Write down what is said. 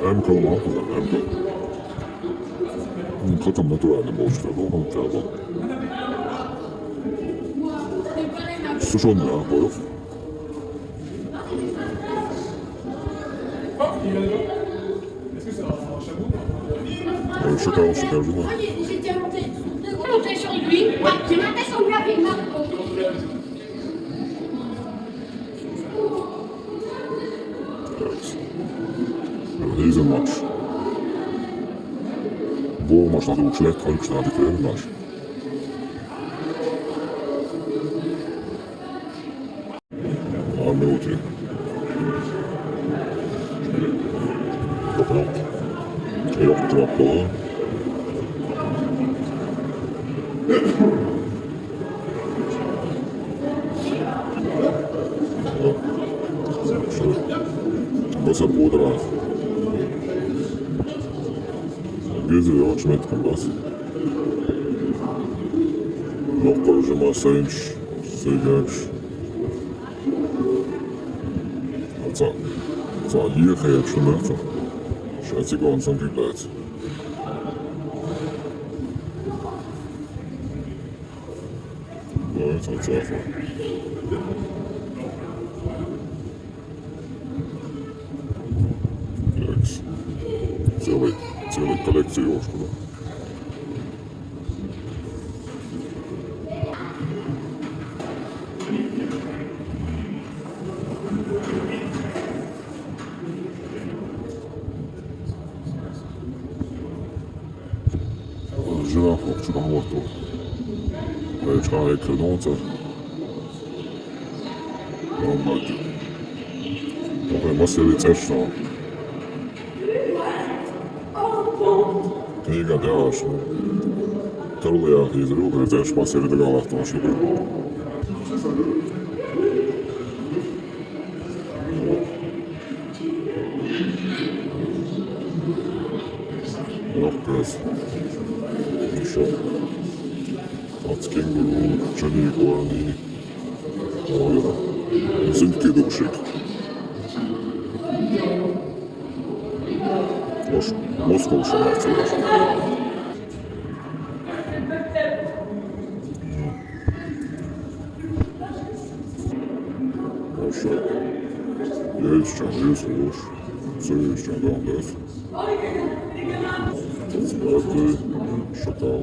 hem kalın hem güzel, hem kalın. Katım naturalne bošta, dobro treba. Sušon napojov. Chacun se perd moi. J'ai déjà monté. Monté sur lui. Ouais, j'ai monté sur lui avec Marco. Deze match. Bo maç nasıl uçlet, kalıp şnadiklerin maç. Minuti. Dobro. Yok trapla. Basa pudra. Geziyor açmetken bas. Lokal sęć, sędziak. Co hier gaat je merken. Schätze ich ganz an die Leute. Ja, Tatsache. Flex. Cijeli kolekciju oškoda. Žirafa, čudomoto. Već kao je krenuca. Normalno. Ovo je masili cečno. Knjiga dēlašana. Turlijā izrūk redzēšu masili degālātošu. Nokkas. Tāds kenguru, čanīkornī. Oja. Zinki dušik. Moskovšana atcerēšu. Oša. Jēdzšķan, jēsloš. Sēžšķan, gandēs. Tāds mērķi. Šakal.